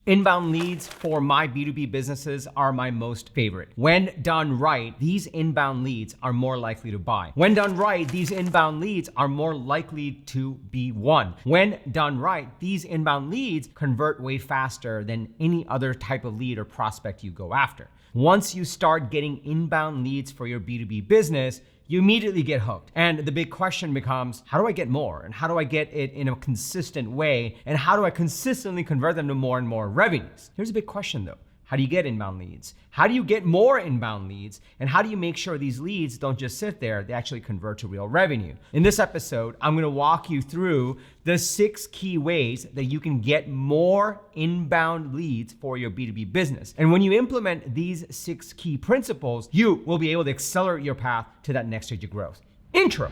Inbound leads for my B2B businesses are my most favorite. When done right, these inbound leads are more likely to buy. When done right, these inbound leads are more likely to be won. When done right, these inbound leads convert way faster than any other type of lead or prospect you go after. Once you start getting inbound leads for your B2B business, you immediately get hooked. And the big question becomes, how do I get more? And how do I get it in a consistent way? And how do I consistently convert them to more and more revenues? Here's a big question though. How do you get inbound leads? How do you get more inbound leads? And how do you make sure these leads don't just sit there, they actually convert to real revenue? In this episode, I'm gonna walk you through the 6 key ways that you can get more inbound leads for your B2B business. And when you implement these 6 key principles, you will be able to accelerate your path to that next stage of growth. Intro.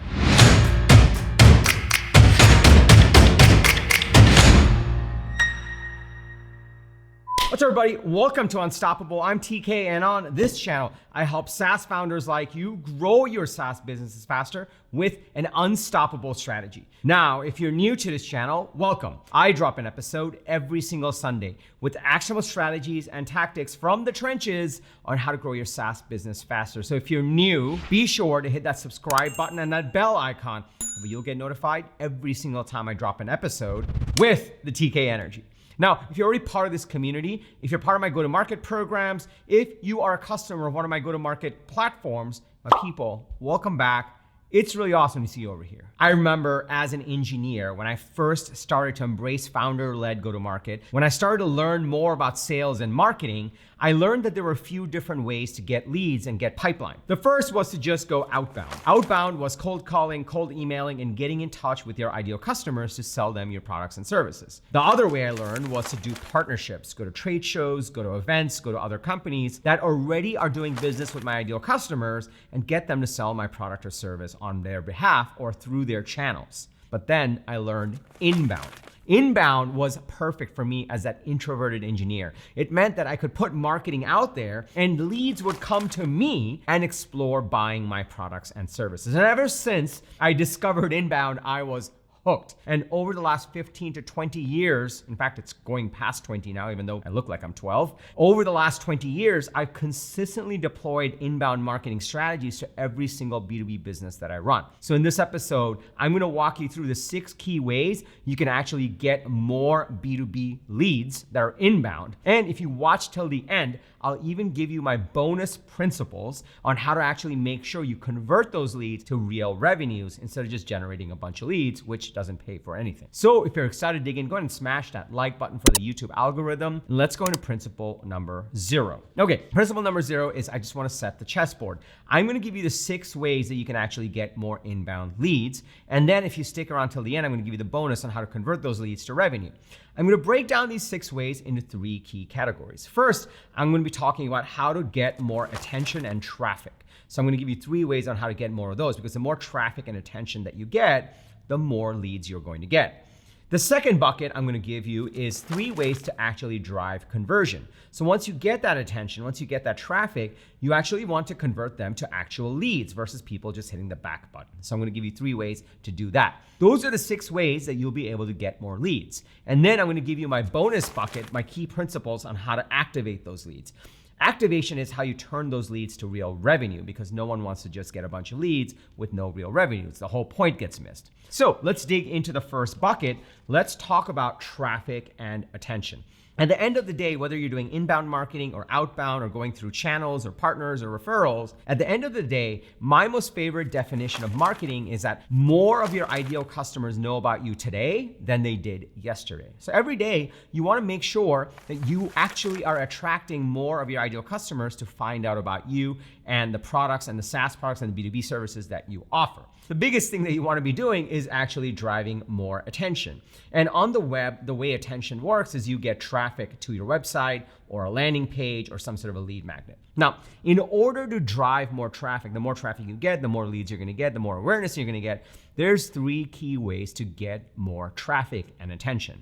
What's up, everybody? Welcome to Unstoppable. I'm TK, and on this channel, I help SaaS founders like you grow your SaaS businesses faster with an unstoppable strategy. Now, if you're new to this channel, welcome. I drop an episode every single Sunday with actionable strategies and tactics from the trenches on how to grow your SaaS business faster. So if you're new, be sure to hit that subscribe button and that bell icon. You'll get notified every single time I drop an episode with the TK energy. Now, if you're already part of this community, if you're part of my go-to-market programs, if you are a customer of one of my go-to-market platforms, my people, welcome back. It's really awesome to see you over here. I remember as an engineer, when I first started to embrace founder-led go-to-market, when I started to learn more about sales and marketing, I learned that there were a few different ways to get leads and get pipeline. The first was to just go outbound. Outbound was cold calling, cold emailing, and getting in touch with your ideal customers to sell them your products and services. The other way I learned was to do partnerships, go to trade shows, go to events, go to other companies that already are doing business with my ideal customers and get them to sell my product or service on their behalf or through their channels. But then I learned inbound. Inbound was perfect for me as that introverted engineer. It meant that I could put marketing out there and leads would come to me and explore buying my products and services. And ever since I discovered inbound, I was hooked. And over the last 15 to 20 years, in fact, it's going past 20 now, even though I look like I'm 12. Over the last 20 years, I've consistently deployed inbound marketing strategies to every single B2B business that I run. So in this episode, I'm gonna walk you through the 6 key ways you can actually get more B2B leads that are inbound. And if you watch till the end, I'll even give you my bonus principles on how to actually make sure you convert those leads to real revenues instead of just generating a bunch of leads, which doesn't pay for anything. So if you're excited to dig in, go ahead and smash that like button for the YouTube algorithm. And let's go into principle number 0. Okay, principle number 0 is I just want to set the chessboard. I'm going to give you the 6 ways that you can actually get more inbound leads. And then if you stick around till the end, I'm going to give you the bonus on how to convert those leads to revenue. I'm going to break down these 6 ways into 3 key categories. First, I'm going to be talking about how to get more attention and traffic. So I'm going to give you 3 ways on how to get more of those, because the more traffic and attention that you get, the more leads you're going to get. The second bucket I'm going to give you is 3 ways to actually drive conversion. So once you get that attention, once you get that traffic, you actually want to convert them to actual leads versus people just hitting the back button. So I'm going to give you 3 ways to do that. Those are the 6 ways that you'll be able to get more leads. And then I'm going to give you my bonus bucket, my key principles on how to activate those leads. Activation is how you turn those leads to real revenue, because no one wants to just get a bunch of leads with no real revenue. It's the whole point gets missed. So let's dig into the first bucket. Let's talk about traffic and attention. At the end of the day, whether you're doing inbound marketing or outbound or going through channels or partners or referrals, at the end of the day, my most favorite definition of marketing is that more of your ideal customers know about you today than they did yesterday. So every day, you want to make sure that you actually are attracting more of your ideal customers to find out about you and the products and the SaaS products and the B2B services that you offer. The biggest thing that you want to be doing is actually driving more attention. And on the web, the way attention works is you get traffic to your website or a landing page or some sort of a lead magnet. Now, in order to drive more traffic, the more traffic you get, the more leads you're going to get, the more awareness you're going to get. There's 3 key ways to get more traffic and attention.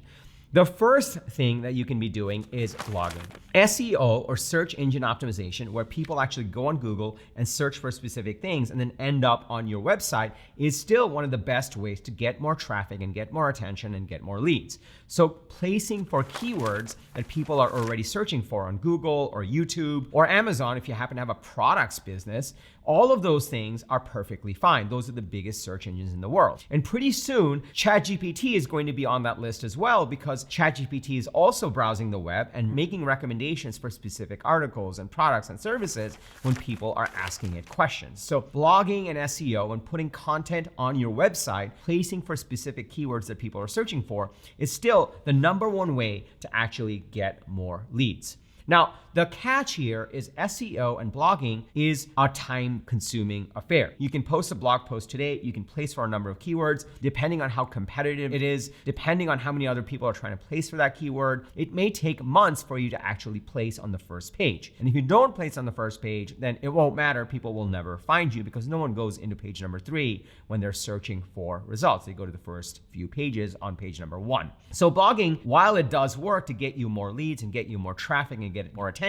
The first thing that you can be doing is blogging. SEO, or search engine optimization, where people actually go on Google and search for specific things and then end up on your website, is still one of the best ways to get more traffic and get more attention and get more leads. So placing for keywords that people are already searching for on Google or YouTube or Amazon, if you happen to have a products business, all of those things are perfectly fine. Those are the biggest search engines in the world. And pretty soon, ChatGPT is going to be on that list as well, because ChatGPT is also browsing the web and making recommendations for specific articles and products and services when people are asking it questions. So blogging and SEO and putting content on your website, placing for specific keywords that people are searching for, is still the number one way to actually get more leads. Now, the catch here is SEO and blogging is a time-consuming affair. You can post a blog post today, you can place for a number of keywords, depending on how competitive it is, depending on how many other people are trying to place for that keyword. It may take months for you to actually place on the first page. And if you don't place on the first page, then it won't matter. People will never find you, because no one goes into page number 3 when they're searching for results. They go to the first few pages on page number 1. So blogging, while it does work to get you more leads and get you more traffic and get more attention,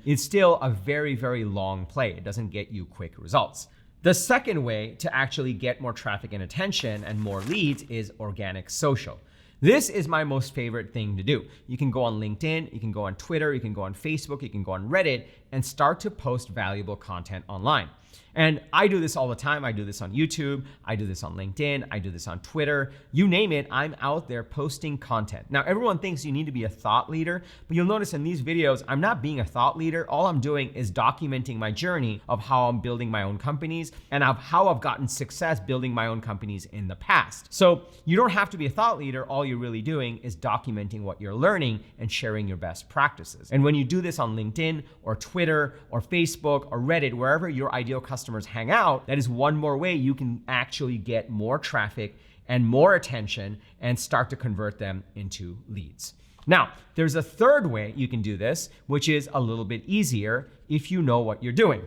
it's still a very, very long play. It doesn't get you quick results. The second way to actually get more traffic and attention and more leads is organic social. This is my most favorite thing to do. You can go on LinkedIn, you can go on Twitter, you can go on Facebook, you can go on Reddit and start to post valuable content online. And I do this all the time. I do this on YouTube, I do this on LinkedIn, I do this on Twitter. You name it, I'm out there posting content. Now, everyone thinks you need to be a thought leader, but you'll notice in these videos, I'm not being a thought leader. All I'm doing is documenting my journey of how I'm building my own companies and of how I've gotten success building my own companies in the past. So you don't have to be a thought leader. All you're really doing is documenting what you're learning and sharing your best practices. And when you do this on LinkedIn or Twitter or Facebook or Reddit, wherever your ideal customers hang out, that is one more way you can actually get more traffic and more attention and start to convert them into leads. Now, there's a third way you can do this, which is a little bit easier if you know what you're doing.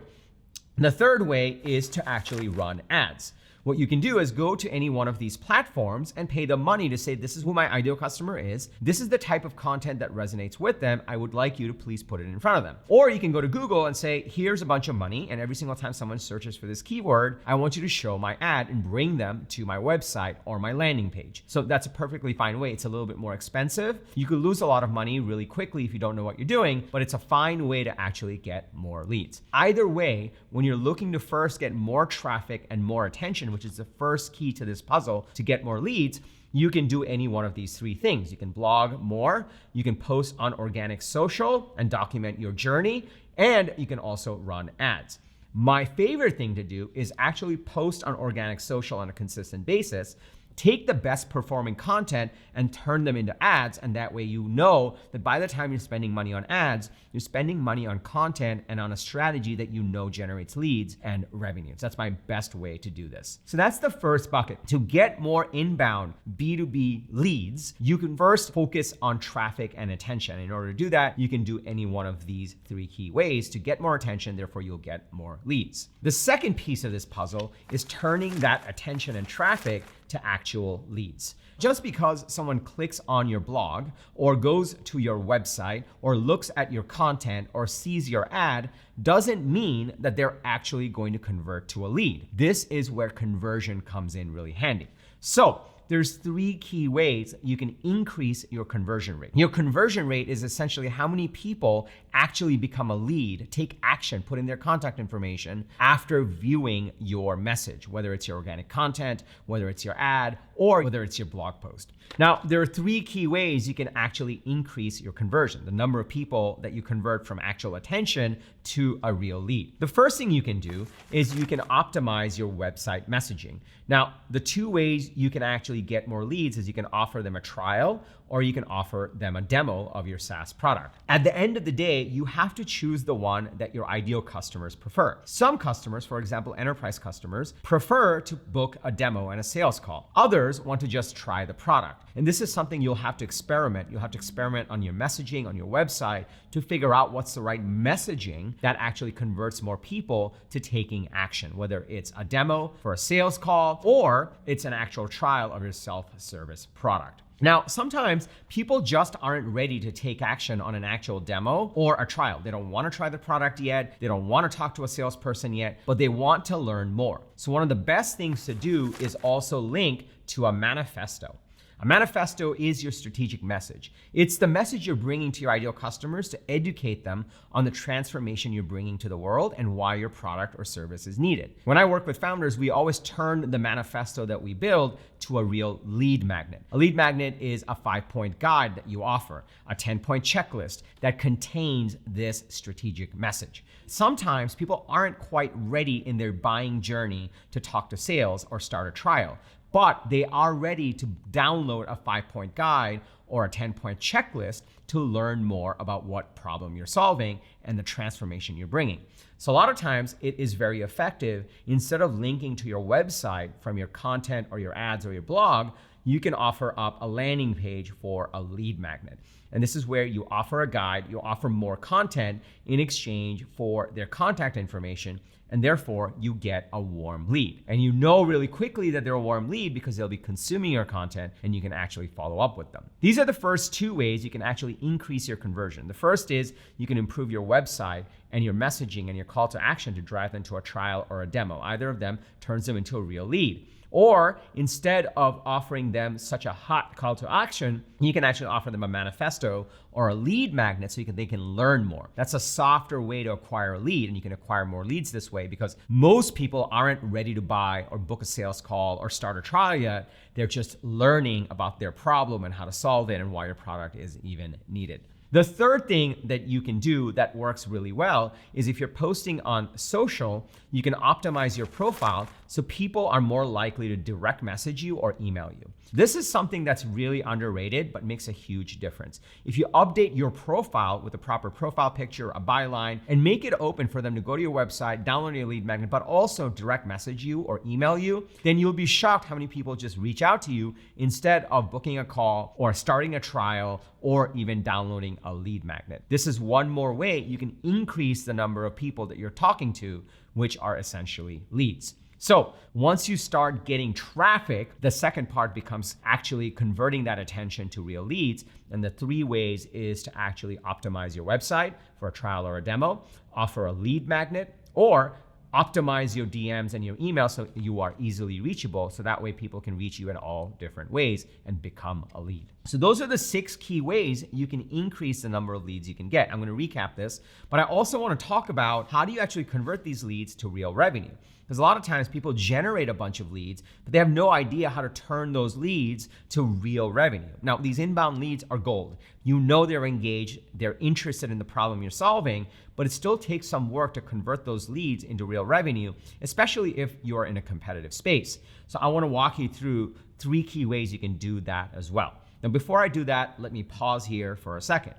The third way is to actually run ads. What you can do is go to any one of these platforms and pay them money to say, this is who my ideal customer is. This is the type of content that resonates with them. I would like you to please put it in front of them. Or you can go to Google and say, here's a bunch of money, and every single time someone searches for this keyword, I want you to show my ad and bring them to my website or my landing page. So that's a perfectly fine way. It's a little bit more expensive. You could lose a lot of money really quickly if you don't know what you're doing, but it's a fine way to actually get more leads. Either way, when you're looking to first get more traffic and more attention, which is the first key to this puzzle to get more leads, you can do any one of these three things. You can blog more, you can post on organic social and document your journey, and you can also run ads. My favorite thing to do is actually post on organic social on a consistent basis. Take the best performing content and turn them into ads, and that way you know that by the time you're spending money on ads, you're spending money on content and on a strategy that you know generates leads and revenues. That's my best way to do this. So that's the first bucket. To get more inbound B2B leads, you can first focus on traffic and attention. In order to do that, you can do any one of these three key ways to get more attention, therefore you'll get more leads. The second piece of this puzzle is turning that attention and traffic to actual leads. Just because someone clicks on your blog or goes to your website or looks at your content or sees your ad doesn't mean that they're actually going to convert to a lead. This is where conversion comes in really handy. So there's three key ways you can increase your conversion rate. Your conversion rate is essentially how many people actually become a lead, take action, put in their contact information after viewing your message, whether it's your organic content, whether it's your ad, or whether it's your blog post. Now, there are three key ways you can actually increase your conversion, the number of people that you convert from actual attention to a real lead. The first thing you can do is you can optimize your website messaging. Now, the two ways you can actually get more leads is you can offer them a trial or you can offer them a demo of your SaaS product. At the end of the day, you have to choose the one that your ideal customers prefer. Some customers, for example, enterprise customers, prefer to book a demo and a sales call. Others want to just try the product. And this is something you'll have to experiment. You'll have to experiment on your messaging, on your website to figure out what's the right messaging that actually converts more people to taking action, whether it's a demo for a sales call or it's an actual trial of your self-service product. Now, sometimes people just aren't ready to take action on an actual demo or a trial. They don't want to try the product yet. They don't want to talk to a salesperson yet, but they want to learn more. So one of the best things to do is also link to a manifesto. A manifesto is your strategic message. It's the message you're bringing to your ideal customers to educate them on the transformation you're bringing to the world and why your product or service is needed. When I work with founders, we always turn the manifesto that we build to a real lead magnet. A lead magnet is a 5-point guide that you offer, a 10-point checklist that contains this strategic message. Sometimes people aren't quite ready in their buying journey to talk to sales or start a trial, but they are ready to download a 5-point guide or a 10-point checklist to learn more about what problem you're solving and the transformation you're bringing. So a lot of times it is very effective. Instead of linking to your website from your content or your ads or your blog, you can offer up a landing page for a lead magnet. And this is where you offer a guide, you offer more content in exchange for their contact information, and therefore you get a warm lead. And you know really quickly that they're a warm lead because they'll be consuming your content and you can actually follow up with them. These are the first two ways you can actually increase your conversion. The first is you can improve your website and your messaging and your call to action to drive them to a trial or a demo. Either of them turns them into a real lead. Or instead of offering them such a hot call to action, you can actually offer them a manifesto or a lead magnet so they can learn more. That's a softer way to acquire a lead, and you can acquire more leads this way because most people aren't ready to buy or book a sales call or start a trial yet. They're just learning about their problem and how to solve it and why your product is even needed. The third thing that you can do that works really well is if you're posting on social, you can optimize your profile so people are more likely to direct message you or email you. This is something that's really underrated but makes a huge difference. If you update your profile with a proper profile picture, a byline, and make it open for them to go to your website, download your lead magnet, but also direct message you or email you, then you'll be shocked how many people just reach out to you instead of booking a call or starting a trial or even downloading a lead magnet. This is one more way you can increase the number of people that you're talking to, which are essentially leads. So once you start getting traffic, the second part becomes actually converting that attention to real leads. And the 3 ways is to actually optimize your website for a trial or a demo, offer a lead magnet, or optimize your DMs and your email so you are easily reachable. So that way people can reach you in all different ways and become a lead. So those are the 6 key ways you can increase the number of leads you can get. I'm going to recap this, but I also want to talk about how do you actually convert these leads to real revenue? Because a lot of times people generate a bunch of leads, but they have no idea how to turn those leads to real revenue. Now, these inbound leads are gold. You know they're engaged, they're interested in the problem you're solving, but it still takes some work to convert those leads into real revenue, especially if you're in a competitive space. So I want to walk you through 3 key ways you can do that as well. Now, before I do that, let me pause here for a second.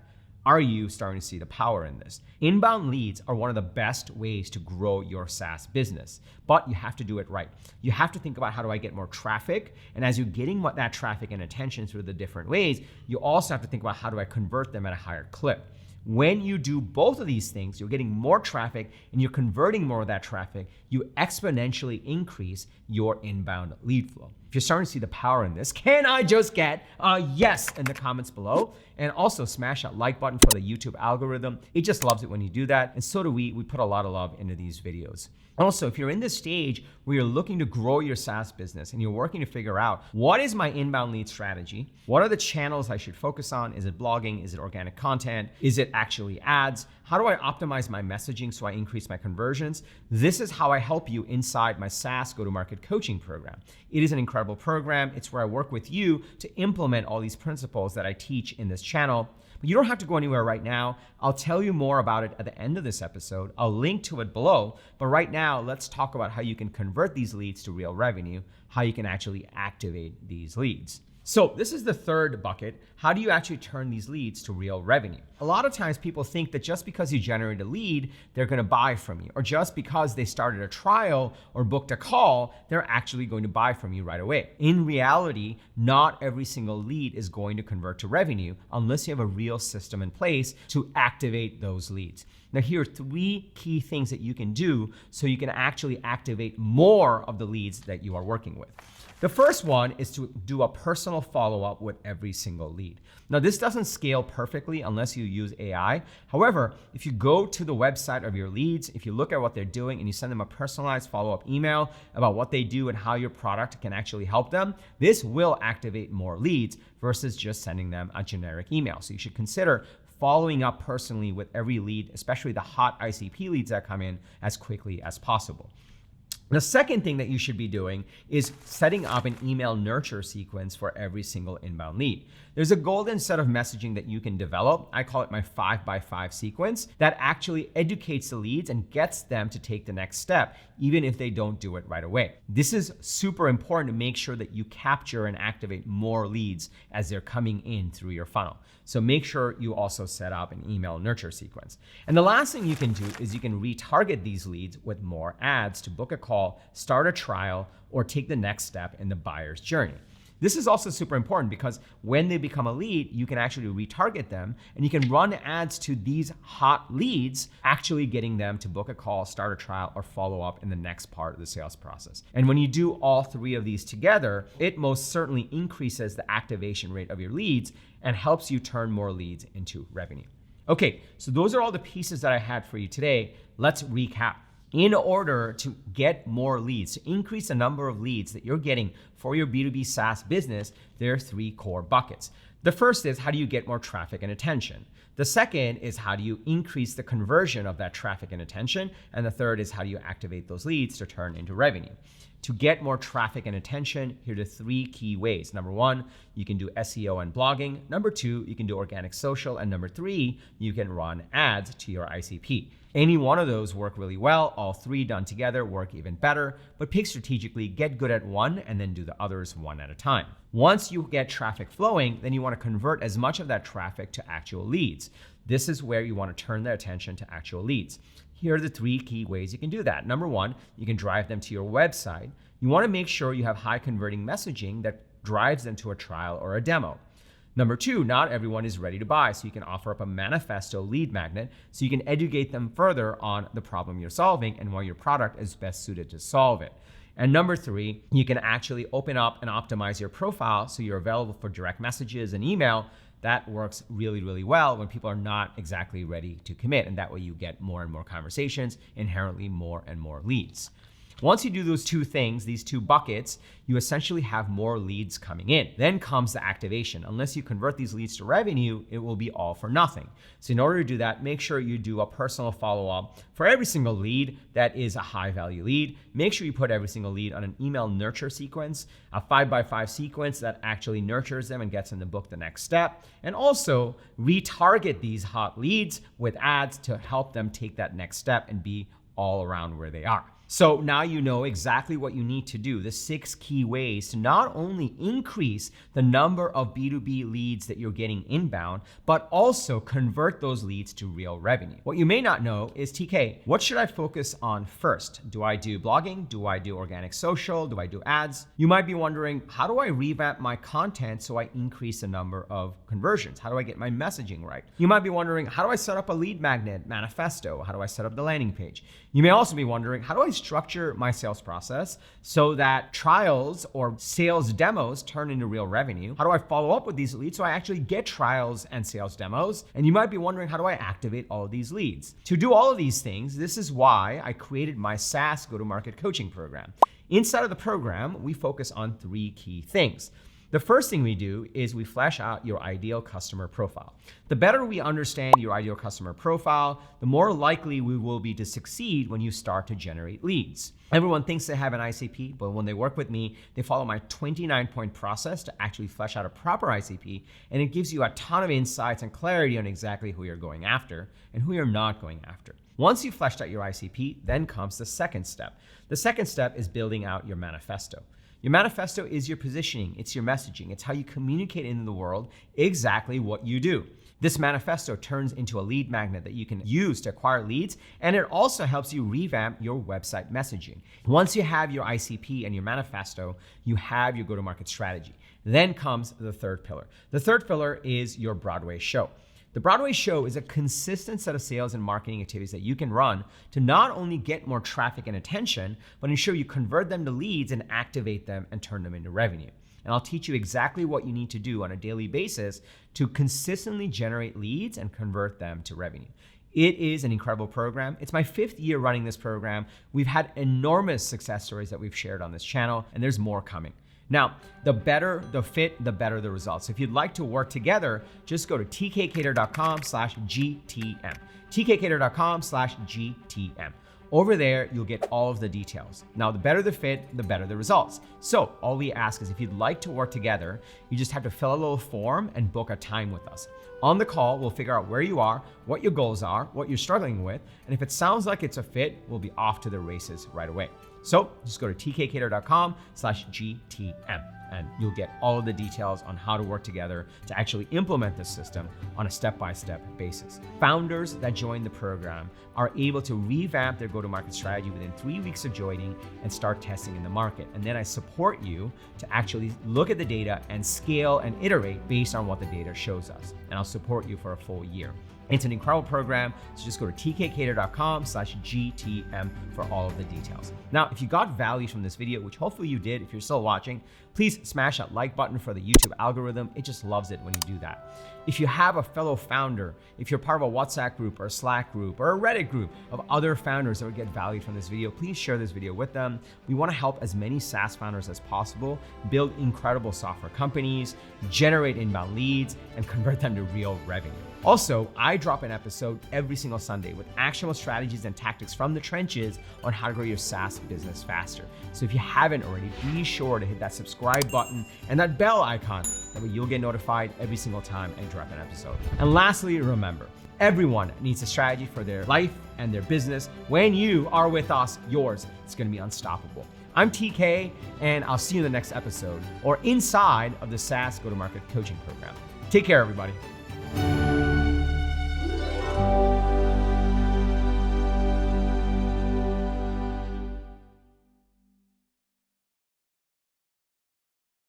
Are you starting to see the power in this? Inbound leads are one of the best ways to grow your SaaS business, but you have to do it right. You have to think about how do I get more traffic? And as you're getting that traffic and attention through the different ways, you also have to think about how do I convert them at a higher clip. When you do both of these things, you're getting more traffic and you're converting more of that traffic, you exponentially increase your inbound lead flow. If you're starting to see the power in this, can I just get a yes in the comments below? And also smash that like button for the YouTube algorithm. It just loves it when you do that. And so do we. We put a lot of love into these videos. Also, if you're in this stage where you're looking to grow your SaaS business and you're working to figure out what is my inbound lead strategy? What are the channels I should focus on? Is it blogging? Is it organic content? Is it actually ads? How do I optimize my messaging so I increase my conversions? This is how I help you inside my SaaS go-to-market coaching program. It is an incredible program. It's where I work with you to implement all these principles that I teach in this channel. But you don't have to go anywhere right now. I'll tell you more about it at the end of this episode. I'll link to it below. But right now, let's talk about how you can convert these leads to real revenue, how you can actually activate these leads. So this is the third bucket. How do you actually turn these leads to real revenue? A lot of times people think that just because you generate a lead, they're going to buy from you, or just because they started a trial or booked a call, they're actually going to buy from you right away. In reality, not every single lead is going to convert to revenue unless you have a real system in place to activate those leads. Now, here are 3 key things that you can do so you can actually activate more of the leads that you are working with. The first one is to do a personal follow-up with every single lead. Now, this doesn't scale perfectly unless you use AI. However, if you go to the website of your leads, if you look at what they're doing and you send them a personalized follow-up email about what they do and how your product can actually help them, this will activate more leads versus just sending them a generic email. So you should consider following up personally with every lead, especially the hot ICP leads that come in, as quickly as possible. The second thing that you should be doing is setting up an email nurture sequence for every single inbound lead. There's a golden set of messaging that you can develop. I call it my 5x5 sequence that actually educates the leads and gets them to take the next step, even if they don't do it right away. This is super important to make sure that you capture and activate more leads as they're coming in through your funnel. So make sure you also set up an email nurture sequence. And the last thing you can do is you can retarget these leads with more ads to book a call, start a trial, or take the next step in the buyer's journey. This is also super important because when they become a lead, you can actually retarget them and you can run ads to these hot leads, actually getting them to book a call, start a trial, or follow up in the next part of the sales process. And when you do all 3 of these together, it most certainly increases the activation rate of your leads and helps you turn more leads into revenue. Okay, so those are all the pieces that I had for you today. Let's recap. In order to get more leads, to increase the number of leads that you're getting for your B2B SaaS business, there are 3 core buckets. The first is, how do you get more traffic and attention? The second is, how do you increase the conversion of that traffic and attention? And the third is, how do you activate those leads to turn into revenue? To get more traffic and attention, here are the 3 key ways. Number 1, you can do SEO and blogging. Number 2, you can do organic social. And number 3, you can run ads to your ICP. Any one of those work really well. All 3 done together work even better, but pick strategically, get good at one, and then do the others one at a time. Once you get traffic flowing, then you want to convert as much of that traffic to actual leads. This is where you want to turn their attention to actual leads. Here are the 3 key ways you can do that. Number 1, you can drive them to your website. You want to make sure you have high converting messaging that drives them to a trial or a demo. Number 2, not everyone is ready to buy, so you can offer up a manifesto lead magnet so you can educate them further on the problem you're solving and why your product is best suited to solve it. And number 3, you can actually open up and optimize your profile so you're available for direct messages and email. That works really, really well when people are not exactly ready to commit, and that way you get more and more conversations, inherently more and more leads. Once you do those 2 things, these 2 buckets, you essentially have more leads coming in. Then comes the activation. Unless you convert these leads to revenue, it will be all for nothing. So in order to do that, make sure you do a personal follow-up for every single lead that is a high value lead. Make sure you put every single lead on an email nurture sequence, a 5x5 sequence that actually nurtures them and gets them to book the next step. And also retarget these hot leads with ads to help them take that next step and be all around where they are. So now you know exactly what you need to do, the 6 key ways to not only increase the number of B2B leads that you're getting inbound, but also convert those leads to real revenue. What you may not know is, TK, what should I focus on first? Do I do blogging? Do I do organic social? Do I do ads? You might be wondering, how do I revamp my content so I increase the number of conversions? How do I get my messaging right? You might be wondering, how do I set up a lead magnet manifesto? How do I set up the landing page? You may also be wondering, how do I structure my sales process so that trials or sales demos turn into real revenue? How do I follow up with these leads so I actually get trials and sales demos? And you might be wondering, how do I activate all of these leads? To do all of these things, this is why I created my SaaS go-to-market coaching program. Inside of the program, we focus on 3 key things. The first thing we do is we flesh out your ideal customer profile. The better we understand your ideal customer profile, the more likely we will be to succeed when you start to generate leads. Everyone thinks they have an ICP, but when they work with me, they follow my 29-point process to actually flesh out a proper ICP, and it gives you a ton of insights and clarity on exactly who you're going after and who you're not going after. Once you've fleshed out your ICP, then comes the second step. The second step is building out your manifesto. Your manifesto is your positioning, it's your messaging, it's how you communicate into the world exactly what you do. This manifesto turns into a lead magnet that you can use to acquire leads, and it also helps you revamp your website messaging. Once you have your ICP and your manifesto, you have your go-to-market strategy. Then comes the third pillar. The third pillar is your Broadway show. The Broadway show is a consistent set of sales and marketing activities that you can run to not only get more traffic and attention, but ensure you convert them to leads and activate them and turn them into revenue. And I'll teach you exactly what you need to do on a daily basis to consistently generate leads and convert them to revenue. It is an incredible program. It's my 5th year running this program. We've had enormous success stories that we've shared on this channel, and there's more coming. Now, the better the fit, the better the results. If you'd like to work together, just go to tkkader.com/GTM. tkkader.com/GTM. Over there, you'll get all of the details. Now, the better the fit, the better the results. So all we ask is if you'd like to work together, you just have to fill a little form and book a time with us. On the call, we'll figure out where you are, what your goals are, what you're struggling with, and if it sounds like it's a fit, we'll be off to the races right away. So just go to tkkader.com/GTM and you'll get all of the details on how to work together to actually implement this system on a step-by-step basis. Founders that join the program are able to revamp their go-to-market strategy within 3 weeks of joining and start testing in the market. And then I support you to actually look at the data and scale and iterate based on what the data shows us. And I'll support you for a full year. It's an incredible program, so just go to tkkader.com/GTM for all of the details. Now, if you got value from this video, which hopefully you did if you're still watching, please smash that like button for the YouTube algorithm. It just loves it when you do that. If you have a fellow founder, if you're part of a WhatsApp group or a Slack group or a Reddit group of other founders that would get value from this video, please share this video with them. We want to help as many SaaS founders as possible build incredible software companies, generate inbound leads, and convert them to real revenue. Also, I drop an episode every single Sunday with actionable strategies and tactics from the trenches on how to grow your SaaS business faster. So if you haven't already, be sure to hit that subscribe button and that bell icon. That way you'll get notified every single time I drop an episode. And lastly, remember, everyone needs a strategy for their life and their business. When you are with us, yours is going to be unstoppable. I'm TK, and I'll see you in the next episode or inside of the SaaS Go-to-Market Coaching Program. Take care, everybody.